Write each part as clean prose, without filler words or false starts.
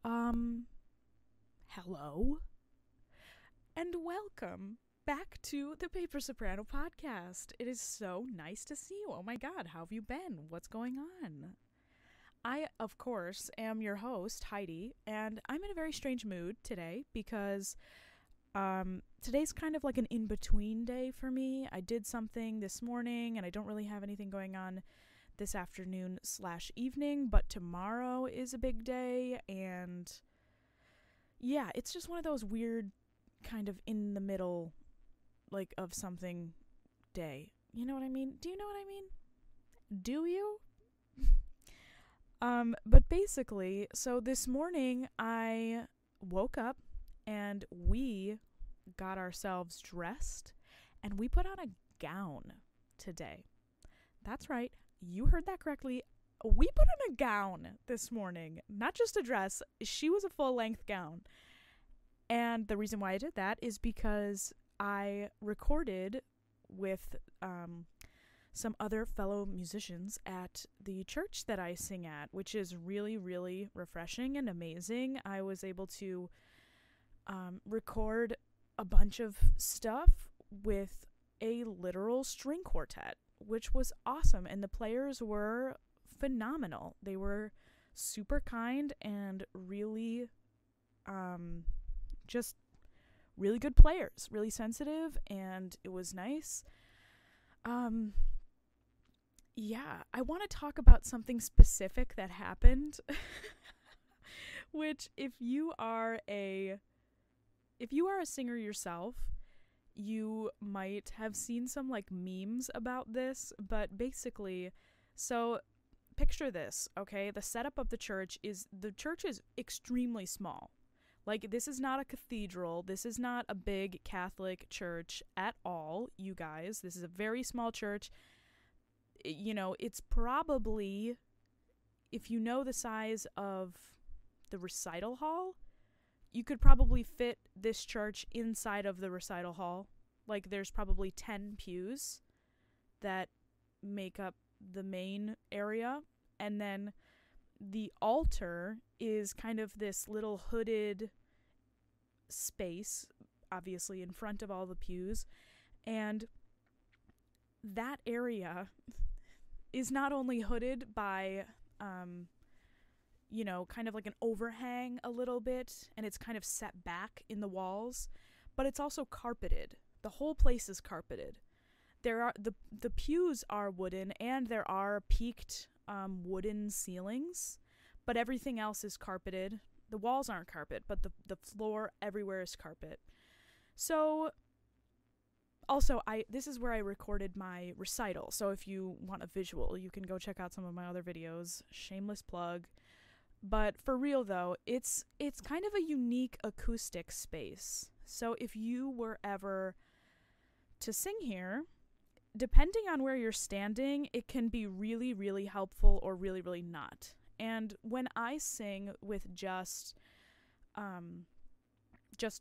Hello, and welcome back to the Paper Soprano Podcast. It is so nice to see you. Oh my god, how have you been? What's going on? I, of course, am your host, Heidi, and I'm in a very strange mood today because today's kind of like an in-between day for me. I did something this morning, and I don't really have anything going on this afternoon/evening, but tomorrow is a big day, and yeah, it's just one of those weird kind of in the middle, like, of something day. You know what I mean? Do you know what I mean? Do you? But basically, so this morning I woke up and we got ourselves dressed and we put on a gown today. That's right. You heard that correctly. We put on a gown this morning, not just a dress. She was a full-length gown. And the reason why I did that is because I recorded with some other fellow musicians at the church that I sing at, which is really, really refreshing and amazing. I was able to record a bunch of stuff with a literal string quartet, which was awesome. And the players were phenomenal. They were super kind and really just really good players, really sensitive, and it was nice. Yeah, I want to talk about something specific that happened, which if you are a singer yourself, you might have seen some like memes about this, but basically, so picture this, okay? The setup of the church is extremely small. Like, this is not a cathedral. This is not a big Catholic church at all, you guys. This is a very small church. You know, it's probably, if you know the size of the recital hall, you could probably fit this church inside of the recital hall. Like, there's probably 10 pews that make up the main area. And then the altar is kind of this little hooded space, obviously in front of all the pews, and that area is not only hooded by kind of like an overhang a little bit, and it's kind of set back in the walls, but it's also carpeted. The whole place is carpeted. There are the pews are wooden, and there are peaked wooden ceilings, but everything else is carpeted. The walls aren't carpet, but the floor everywhere is carpet. So, also, this is where I recorded my recital. So if you want a visual, you can go check out some of my other videos. Shameless plug. But for real though, it's kind of a unique acoustic space. So if you were ever to sing here, depending on where you're standing, it can be really, really helpful or really, really not. And when I sing with just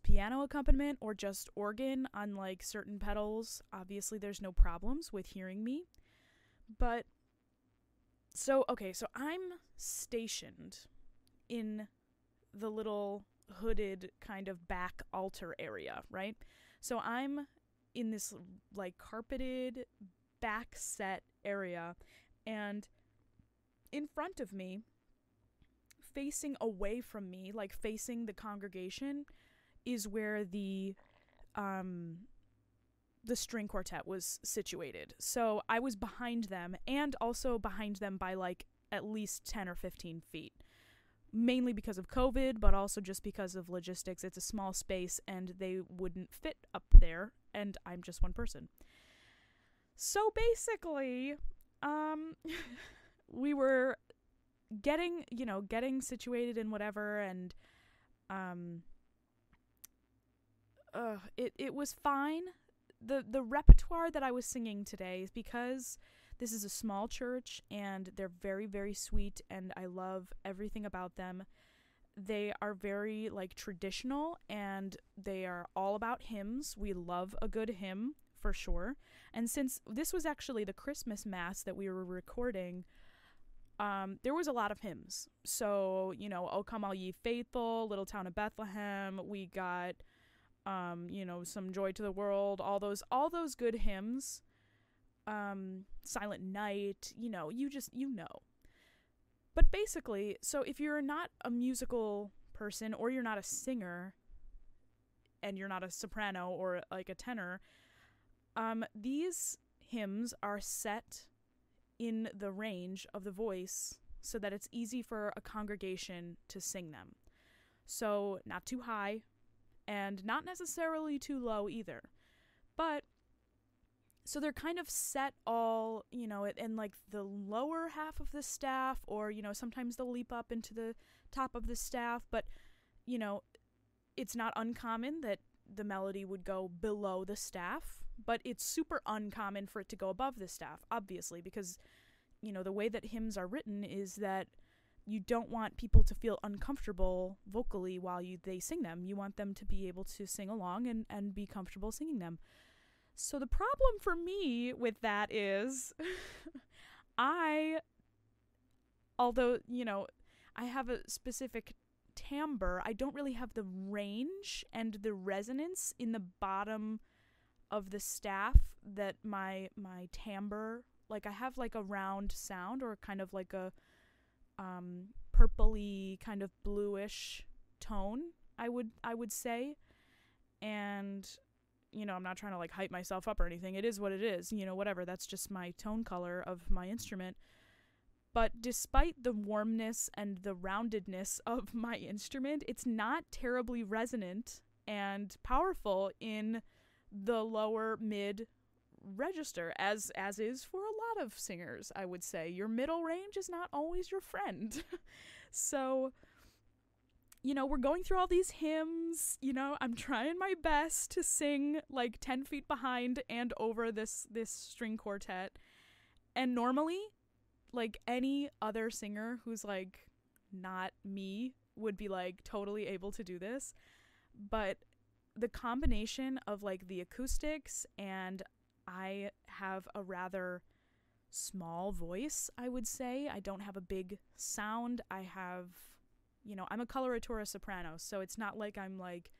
piano accompaniment or just organ on like certain pedals, obviously there's no problems with hearing me. But so I'm stationed in the little hooded kind of back altar area, right? So I'm in this like carpeted back set area, and in front of me, facing away from me, like facing the congregation, is where the string quartet was situated. So I was behind them, and also behind them by like at least 10 or 15 feet. Mainly because of COVID, but also just because of logistics. It's a small space, and they wouldn't fit up there, and I'm just one person. So basically, we were getting situated and whatever, and it was fine. The repertoire that I was singing today is because this is a small church and they're very, very sweet, and I love everything about them. They are very like traditional, and they are all about hymns. We love a good hymn for sure. And since this was actually the Christmas Mass that we were recording, there was a lot of hymns. So, you know, O Come All Ye Faithful, Little Town of Bethlehem. We got, you know, some Joy to the World, all those good hymns. Silent Night, you know, you know. But basically, so if you're not a musical person or you're not a singer and you're not a soprano or like a tenor, these hymns are set in the range of the voice so that it's easy for a congregation to sing them. So not too high and not necessarily too low either. But so they're kind of set all, you know, in like the lower half of the staff, or, you know, sometimes they'll leap up into the top of the staff, but, you know, it's not uncommon that the melody would go below the staff, but it's super uncommon for it to go above the staff, obviously, because, you know, the way that hymns are written is that you don't want people to feel uncomfortable vocally while they sing them. You want them to be able to sing along and be comfortable singing them. So the problem for me with that is although, you know, I have a specific timbre, I don't really have the range and the resonance in the bottom of the staff that my timbre, like I have like a round sound or kind of like a purpley kind of bluish tone, I would say. And, you know, I'm not trying to like hype myself up or anything. It is what it is, you know, whatever. That's just my tone color of my instrument. But despite the warmness and the roundedness of my instrument, it's not terribly resonant and powerful in the lower mid register, as is for a lot of singers, I would say. Your middle range is not always your friend. So, you know, we're going through all these hymns, you know, I'm trying my best to sing like 10 feet behind and over this string quartet. And normally, like any other singer who's like not me would be like totally able to do this. But the combination of like the acoustics, and I have a rather small voice, I would say. I don't have a big sound. I have, you know, I'm a Coloratura soprano, so it's not like I'm like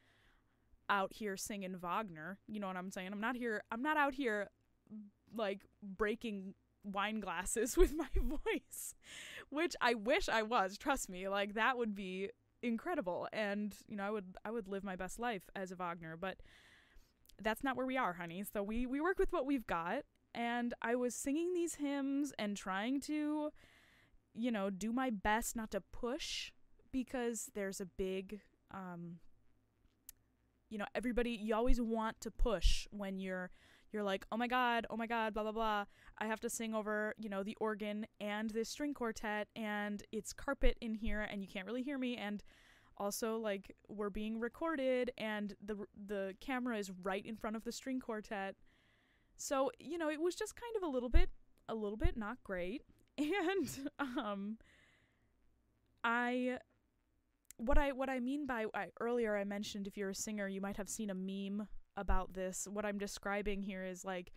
out here singing Wagner. You know what I'm saying? I'm not out here like breaking wine glasses with my voice, which I wish I was. Trust me, like that would be incredible, and you know, I would live my best life as a Wagner, but that's not where we are, honey. So we work with what we've got, and I was singing these hymns and trying to, you know, do my best not to push, because there's a big, you know, everybody, you always want to push when you're like, oh my god, blah, blah, blah. I have to sing over, you know, the organ and this string quartet, and it's carpet in here, and you can't really hear me, and also, like, we're being recorded, and the camera is right in front of the string quartet. So, you know, it was just kind of a little bit not great. And what I mean by, earlier I mentioned if you're a singer, you might have seen a meme about this. What I'm describing here is like,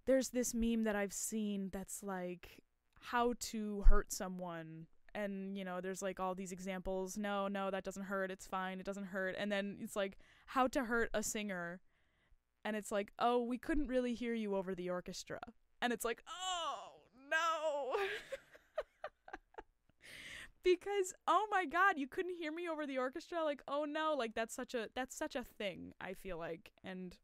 there's this meme that I've seen that's like how to hurt someone, and you know, there's like all these examples. No, that doesn't hurt, it's fine, it doesn't hurt. And then it's like how to hurt a singer, and it's like, oh, we couldn't really hear you over the orchestra. And it's like, oh no. Because, oh my god, you couldn't hear me over the orchestra? Like, oh no, like that's such a thing, I feel like. And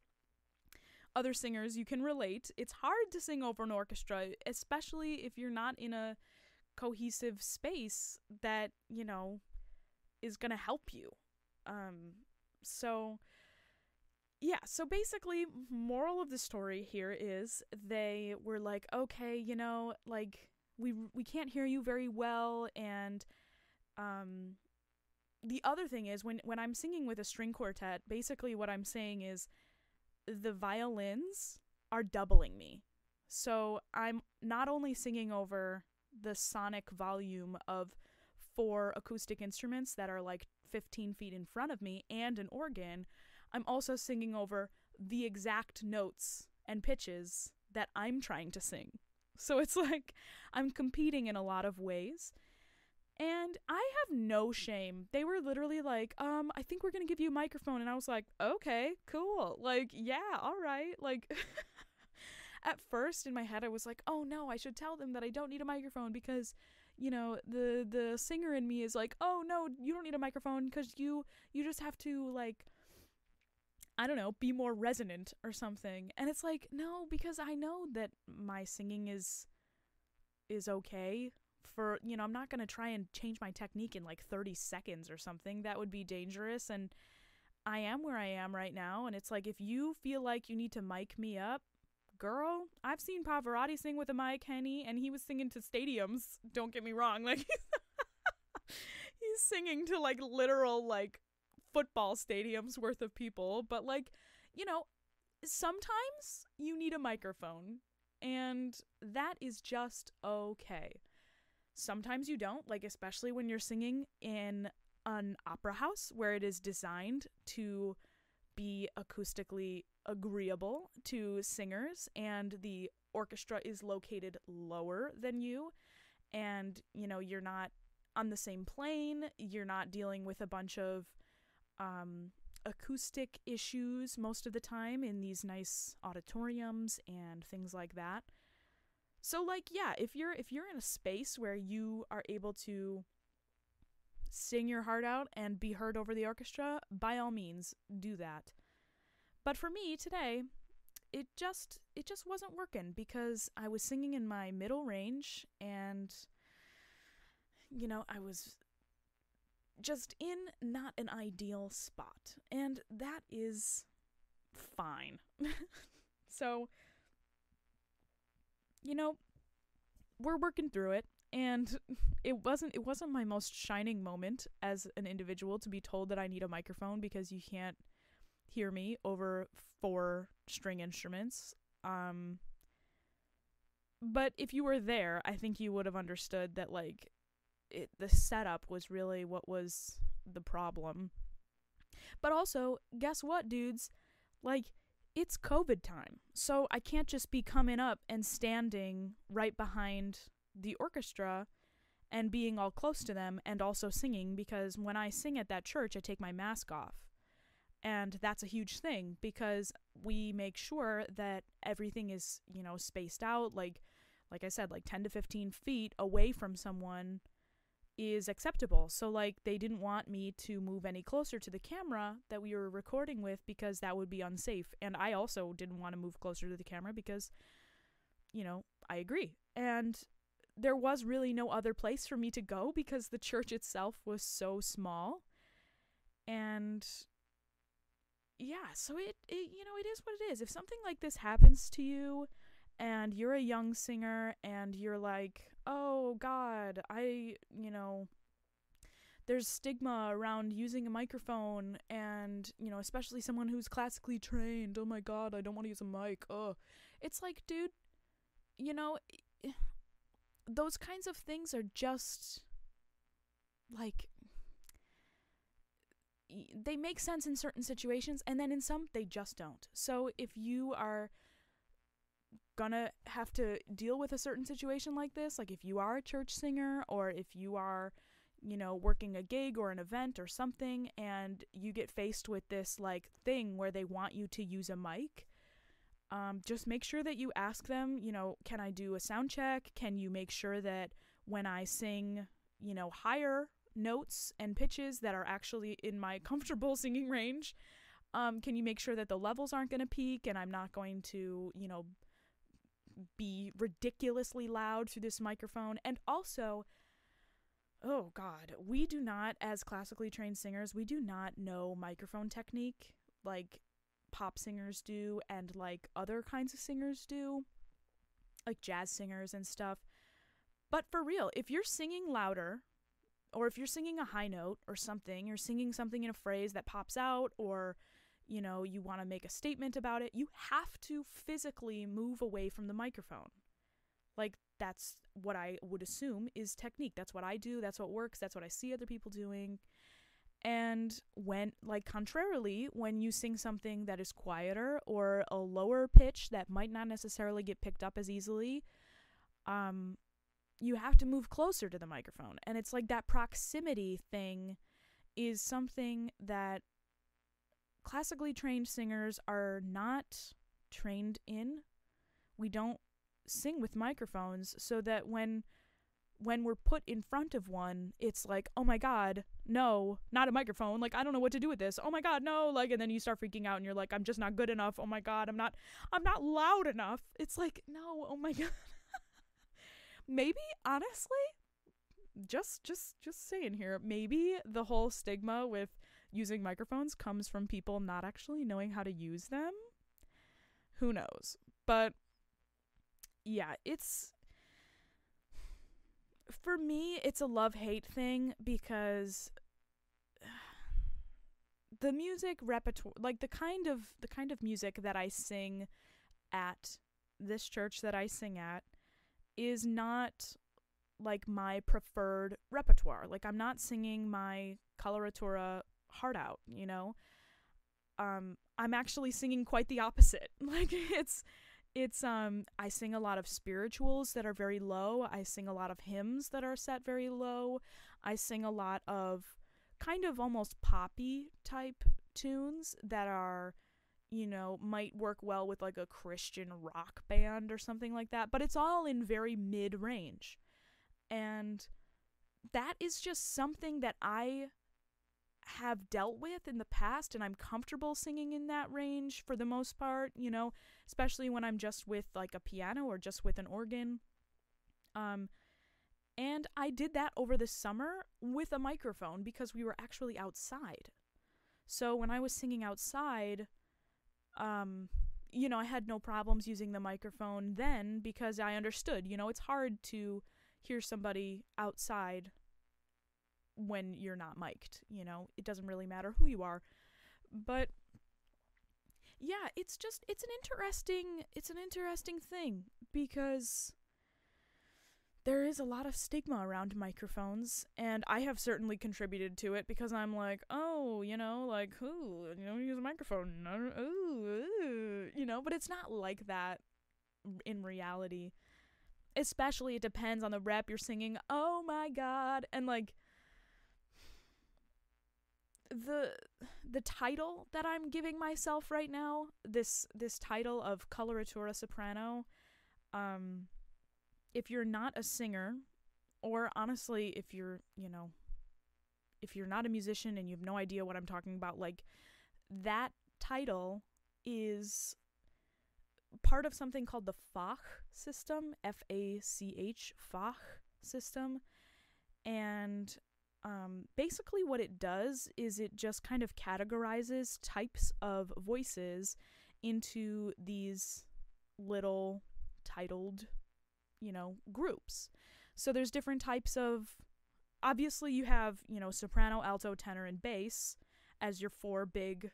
other singers, you can relate. It's hard to sing over an orchestra, especially if you're not in a cohesive space that, you know, is gonna help you. So basically, moral of the story here is they were like, okay, you know, like, we can't hear you very well. And the other thing is, when I'm singing with a string quartet, basically what I'm saying is the violins are doubling me. So I'm not only singing over the sonic volume of 4 acoustic instruments that are like 15 feet in front of me and an organ, I'm also singing over the exact notes and pitches that I'm trying to sing. So it's like I'm competing in a lot of ways. And I have no shame. They were literally like, I think we're going to give you a microphone. And I was like, okay, cool. Like, yeah, all right. Like, at first in my head, I was like, oh no, I should tell them that I don't need a microphone because, you know, the singer in me is like, oh no, you don't need a microphone because you just have to, like, I don't know, be more resonant or something. And it's like, no, because I know that my singing is okay. For, you know, I'm not going to try and change my technique in like 30 seconds or something. That would be dangerous. And I am where I am right now. And it's like, if you feel like you need to mic me up, girl, I've seen Pavarotti sing with a mic, Henny, and he was singing to stadiums. Don't get me wrong. Like, he's singing to like literal like football stadiums worth of people. But like, you know, sometimes you need a microphone, and that is just okay. Sometimes you don't, like especially when you're singing in an opera house where it is designed to be acoustically agreeable to singers and the orchestra is located lower than you, and you know, you're not on the same plane, you're not dealing with a bunch of acoustic issues most of the time in these nice auditoriums and things like that. So like, yeah, if you're in a space where you are able to sing your heart out and be heard over the orchestra, by all means do that. But for me today, it just wasn't working because I was singing in my middle range, and you know, I was just in not an ideal spot, and that is fine. So, you know, we're working through it, and it wasn't my most shining moment as an individual to be told that I need a microphone because you can't hear me over 4 string instruments. But if you were there, I think you would have understood that like the setup was really what was the problem. But also, guess what, dudes? Like, it's COVID time, so I can't just be coming up and standing right behind the orchestra and being all close to them and also singing, because when I sing at that church, I take my mask off. And that's a huge thing because we make sure that everything is, you know, spaced out. Like I said, like 10 to 15 feet away from someone is acceptable. So like, they didn't want me to move any closer to the camera that we were recording with because that would be unsafe. And I also didn't want to move closer to the camera because, you know, I agree. And there was really no other place for me to go because the church itself was so small. And yeah, so it you know, it is what it is. If something like this happens to you and you're a young singer and you're like, oh God, you know, there's stigma around using a microphone, and, you know, especially someone who's classically trained, oh my God, I don't want to use a mic. Oh, it's like, dude, you know, those kinds of things are just like, they make sense in certain situations, and then in some they just don't. So if you are gonna have to deal with a certain situation like this, like if you are a church singer, or if you are, you know, working a gig or an event or something, and you get faced with this like thing where they want you to use a mic, just make sure that you ask them, you know, can I do a sound check? Can you make sure that when I sing, you know, higher notes and pitches that are actually in my comfortable singing range, can you make sure that the levels aren't going to peak and I'm not going to, you know, be ridiculously loud through this microphone? And also, oh God, we do not, as classically trained singers, we do not know microphone technique like pop singers do and like other kinds of singers do, like jazz singers and stuff. But for real, if you're singing louder, or if you're singing a high note or something, you're singing something in a phrase that pops out, or, you know, you want to make a statement about it, you have to physically move away from the microphone. Like, that's what I would assume is technique. That's what I do. That's what works. That's what I see other people doing. And when, like, contrarily, when you sing something that is quieter or a lower pitch that might not necessarily get picked up as easily, you have to move closer to the microphone. And it's like that proximity thing is something that classically trained singers are not trained in. We don't sing with microphones, so that when we're put in front of one, it's like, oh my god, no, not a microphone, like I don't know what to do with this, oh my god, no, like, and then you start freaking out and you're like, I'm just not good enough, oh my god, I'm not loud enough. It's like, no, oh my god. Maybe, honestly, just saying here, maybe the whole stigma with using microphones comes from people not actually knowing how to use them. Who knows? But yeah, for me, it's a love-hate thing, because the music repertoire, like the kind of music that I sing at this church that I sing at, is not like my preferred repertoire. Like, I'm not singing my Coloratura heart out, you know? I'm actually singing quite the opposite. Like, it's I sing a lot of spirituals that are very low. I sing a lot of hymns that are set very low. I sing a lot of kind of almost poppy type tunes that are, you know, might work well with like a Christian rock band or something like that, but it's all in very mid-range. And that is just something that I have dealt with in the past, and I'm comfortable singing in that range for the most part, you know, especially when I'm just with like a piano or just with an organ. And I did that over the summer with a microphone because we were actually outside. So when I was singing outside, you know, I had no problems using the microphone then, because I understood, you know, it's hard to hear somebody outside when you're not mic'd, you know, it doesn't really matter who you are. But yeah, it's an interesting thing, because there is a lot of stigma around microphones, and I have certainly contributed to it, because I'm like, oh, you know, like, who, you know, use a microphone, you know, but it's not like that in reality. Especially, it depends on the rep you're singing. Oh my god. And like, the title that I'm giving myself right now, this title of Coloratura soprano, if you're not a singer, or honestly, if you're not a musician and you have no idea what I'm talking about, like, that title is part of something called the Fach system, F-A-C-H, Fach system. And basically what it does is it just kind of categorizes types of voices into these little titled, you know, groups. So there's different types of, obviously you have, you know, soprano, alto, tenor, and bass as your four big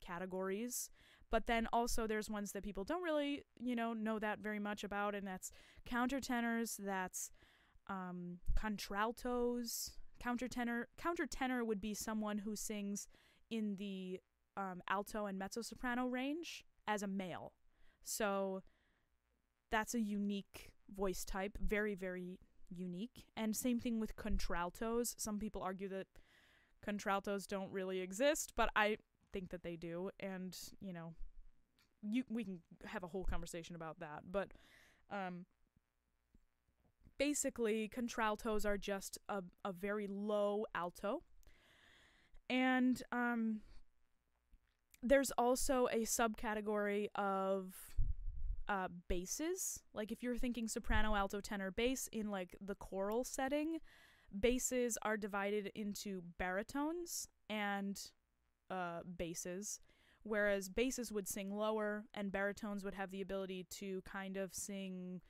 categories. But then also there's ones that people don't really, you know that very much about, and that's countertenors, that's contraltos. Countertenor would be someone who sings in the alto and mezzo-soprano range as a male. So that's a unique voice type, very, very unique. And same thing with contraltos. Some people argue that contraltos don't really exist, but I think that they do, and you know, we can have a whole conversation about that. But basically, contraltos are just a very low alto. And there's also a subcategory of basses. Like, if you're thinking soprano, alto, tenor, bass in like the choral setting, basses are divided into baritones and basses, whereas basses would sing lower and baritones would have the ability to kind of sing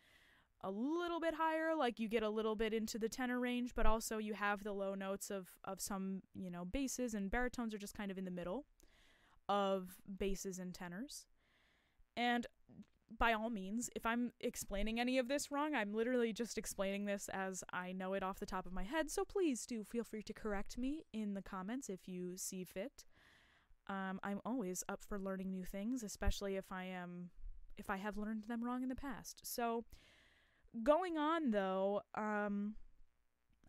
a little bit higher, like you get a little bit into the tenor range, but also you have the low notes of some, you know, basses, and baritones are just kind of in the middle of basses and tenors. And by all means, if I'm explaining any of this wrong, I'm literally just explaining this as I know it off the top of my head, so please do feel free to correct me in the comments if you see fit. I'm always up for learning new things, especially if I have learned them wrong in the past. So going on, though,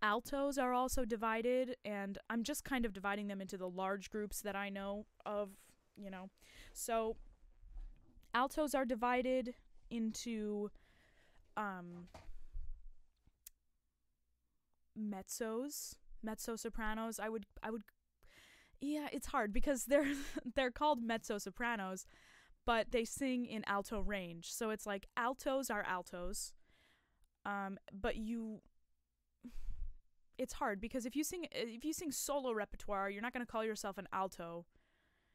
altos are also divided, and I'm just kind of dividing them into the large groups that I know of, So, altos are divided into mezzo-sopranos. Yeah, it's hard because they're called mezzo-sopranos, but they sing in alto range. So it's like altos are altos, but it's hard because if you sing solo repertoire, you're not going to call yourself an alto.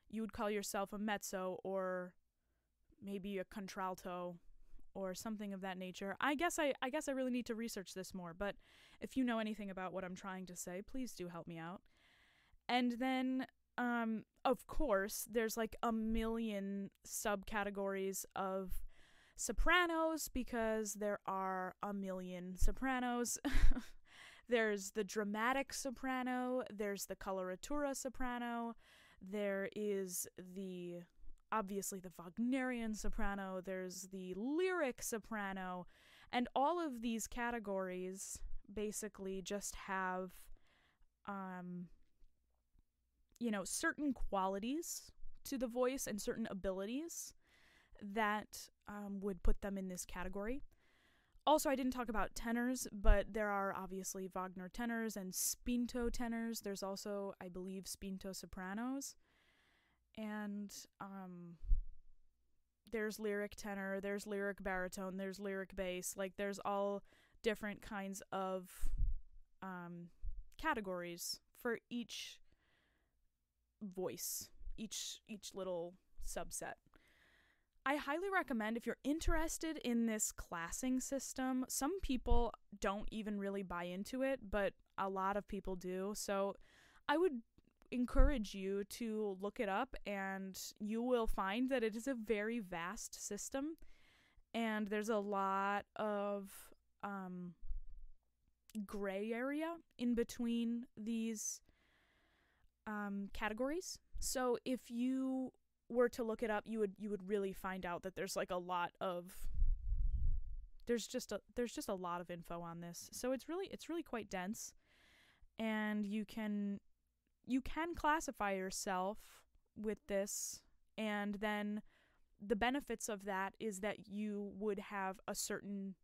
You would call yourself a mezzo or maybe a contralto or something of that nature. I guess I really need to research this more, but if you know anything about what I'm trying to say, please do help me out. And then, of course, there's like a million subcategories of sopranos because there are a million sopranos. There's the dramatic soprano, there's the coloratura soprano, there is obviously the Wagnerian soprano, there's the lyric soprano, and all of these categories basically just have, certain qualities to the voice and certain abilities that would put them in this category. Also, I didn't talk about tenors, but there are obviously Wagner tenors and spinto tenors. There's also, I believe, spinto sopranos. And there's lyric tenor, there's lyric baritone, there's lyric bass. Like, there's all different kinds of categories for each voice, each little subset. I highly recommend, if you're interested in this classing system, some people don't even really buy into it, but a lot of people do. So I would encourage you to look it up, and you will find that it is a very vast system, and there's a lot of gray area in between these categories. So if you were to look it up, you would really find out that there's like there's just a lot of info on this. So it's really quite dense, and you can classify yourself with this, and then the benefits of that is that you would have a certain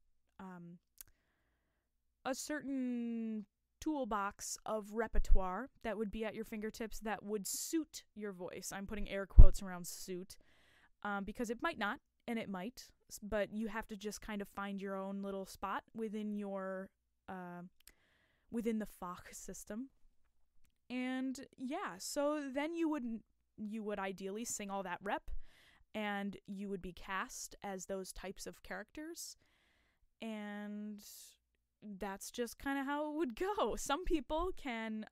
toolbox of repertoire that would be at your fingertips that would suit your voice. I'm putting air quotes around suit, because it might not, and it might, but you have to just kind of find your own little spot within your within the Fach system. And yeah, so then you would ideally sing all that rep, and you would be cast as those types of characters, and that's just kind of how it would go. Some people can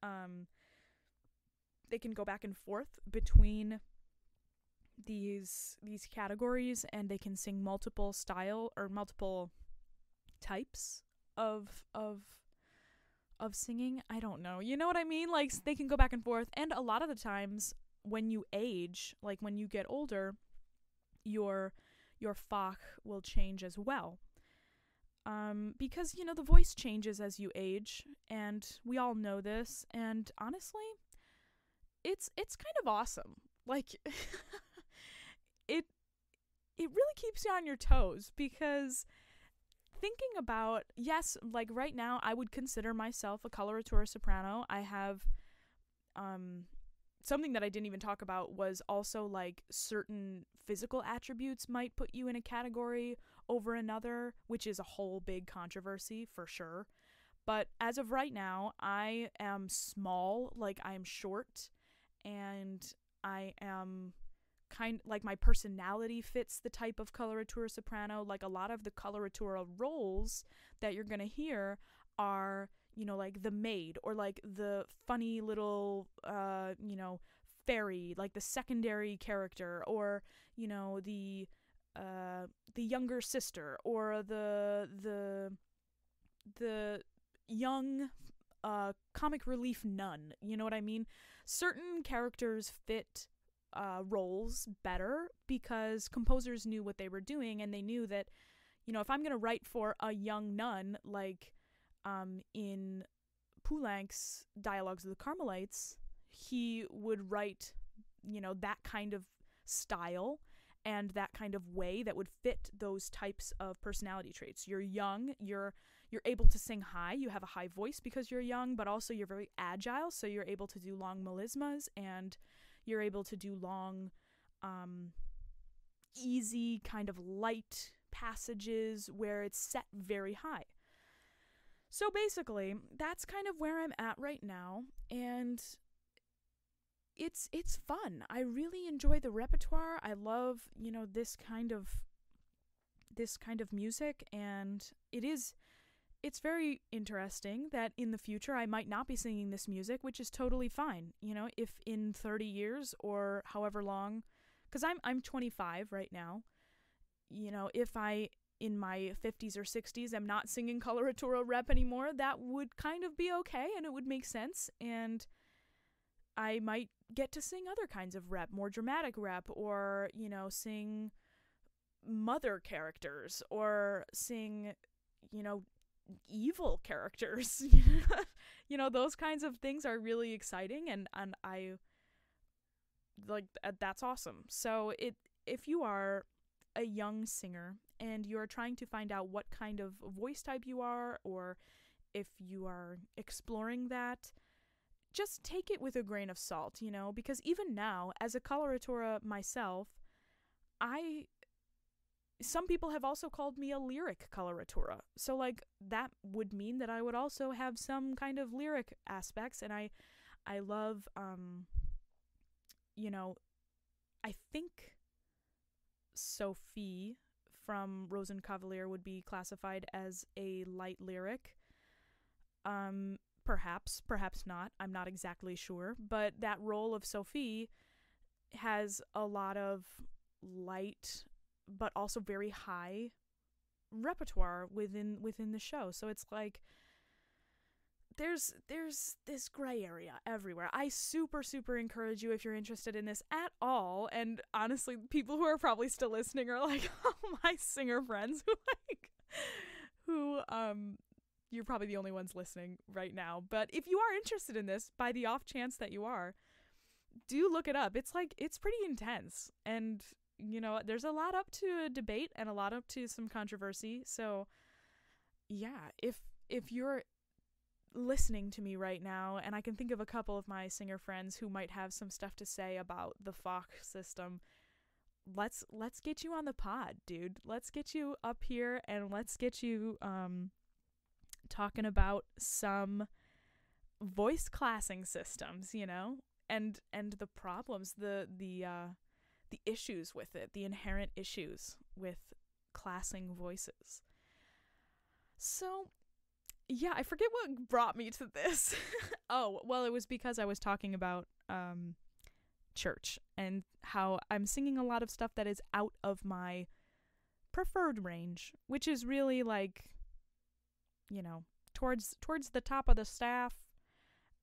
they can go back and forth between these categories, and they can sing multiple style or multiple types of singing. I don't know. You know what I mean? Like, they can go back and forth, and a lot of the times when you age, like when you get older, your Fach will change as well. Because, the voice changes as you age, and we all know this, and honestly, it's kind of awesome. Like, it really keeps you on your toes, because thinking about, yes, like right now, I would consider myself a coloratura soprano. I have, something that I didn't even talk about was also like certain physical attributes might put you in a category over another, which is a whole big controversy for sure. But as of right now, I am small, like I am short, and I am like my personality fits the type of coloratura soprano. Like a lot of the coloratura roles that you're gonna hear are, like the maid, or like the funny little, fairy, like the secondary character, or, the younger sister, or the young comic relief nun. You know what I mean? Certain characters fit roles better because composers knew what they were doing, and they knew that, if I'm going to write for a young nun, like in Poulenc's Dialogues of the Carmelites, he would write, that kind of style and that kind of way that would fit those types of personality traits. You're young, you're able to sing high, you have a high voice because you're young, but also you're very agile, so you're able to do long melismas, and you're able to do long, easy, kind of light passages where it's set very high. So basically, that's kind of where I'm at right now, and it's fun. I really enjoy the repertoire. I love, this kind of music, and it's very interesting that in the future I might not be singing this music, which is totally fine. If in 30 years or however long, because I'm 25 right now, if I in my 50s or 60s am not singing coloratura rep anymore, that would kind of be okay, and it would make sense, and I might get to sing other kinds of rep, more dramatic rep, or, sing mother characters, or sing, evil characters. Those kinds of things are really exciting, and I, like, that's awesome. So if you are a young singer and you're trying to find out what kind of voice type you are, or if you are exploring that, just take it with a grain of salt, because even now, as a coloratura myself, some people have also called me a lyric coloratura. So, like, that would mean that I would also have some kind of lyric aspects, and I love, I think Sophie from Rosenkavalier would be classified as a light lyric. Perhaps not. I'm not exactly sure. But that role of Sophie has a lot of light, but also very high repertoire within the show. So it's like there's this gray area everywhere. I super encourage you, if you're interested in this at all, and honestly, people who are probably still listening are like, oh, my singer friends who you're probably the only ones listening right now. But if you are interested in this, by the off chance that you are, do look it up. It's pretty intense, and there's a lot up to a debate and a lot up to some controversy. So yeah, if you're listening to me right now, and I can think of a couple of my singer friends who might have some stuff to say about the Fach system, let's get you on the pod, dude. Let's get you up here, and let's get you talking about some voice classing systems, and the problems, the issues with it, the inherent issues with classing voices. So yeah, I forget what brought me to this. Oh, well, it was because I was talking about church and how I'm singing a lot of stuff that is out of my preferred range, which is really like, towards the top of the staff,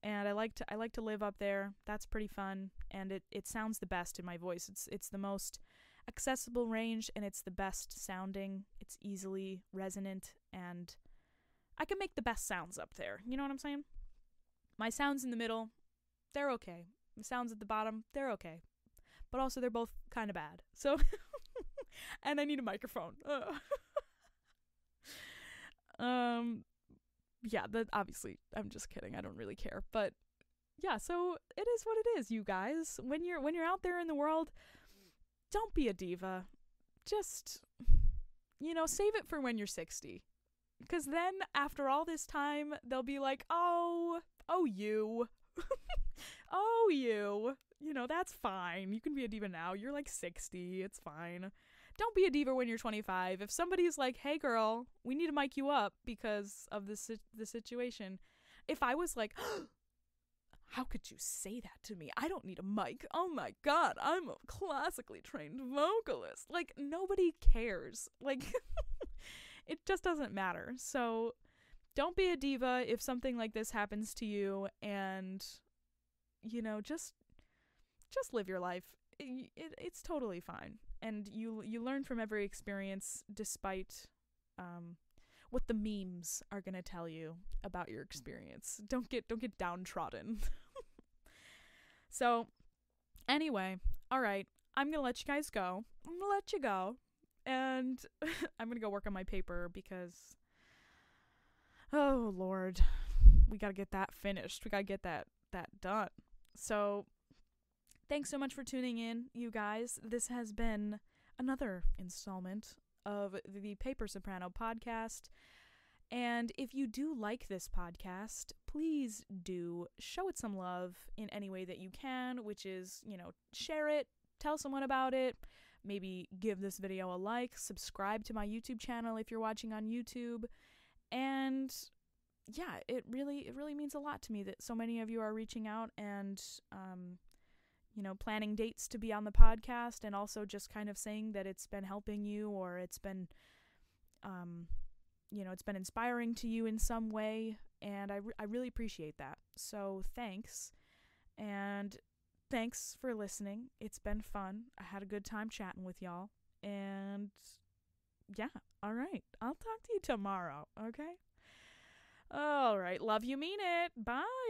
and I like to live up there. That's pretty fun, and it sounds the best in my voice. It's the most accessible range, and it's the best sounding. It's easily resonant, and I can make the best sounds up there. You know what I'm saying? My sounds in the middle, they're okay. The sounds at the bottom, they're okay. But also they're both kind of bad. So, and I need a microphone. Yeah, obviously, I'm just kidding. I don't really care. But yeah, so it is what it is, you guys. When you're out there in the world, don't be a diva. Just, save it for when you're 60. Because then, after all this time, they'll be like, oh, you. Oh, you. That's fine. You can be a diva now. You're like 60. It's fine. Don't be a diva when you're 25. If somebody's like, hey, girl, we need to mic you up because of the situation. If I was like, how could you say that to me? I don't need a mic. Oh, my God. I'm a classically trained vocalist. Like, nobody cares. Like, it just doesn't matter. So don't be a diva if something like this happens to you, and, just live your life. It's totally fine. And you learn from every experience, despite what the memes are going to tell you about your experience. Don't get downtrodden. So, anyway, all right, I'm going to let you guys go. I'm going to let you go. And I'm going to go work on my paper because, oh, Lord, we got to get that finished. We got to get that done. So, thanks so much for tuning in, you guys. This has been another installment of the Paper Soprano Podcast. And if you do like this podcast, please do show it some love in any way that you can, which is, share it, tell someone about it, maybe give this video a like, subscribe to my YouTube channel if you're watching on YouTube. And yeah, it really means a lot to me that so many of you are reaching out and, planning dates to be on the podcast, and also just kind of saying that it's been helping you, or it's been, it's been inspiring to you in some way, and I really appreciate that. So thanks, and thanks for listening. It's been fun. I had a good time chatting with y'all, and yeah, all right. I'll talk to you tomorrow, okay? All right, love you, mean it. Bye.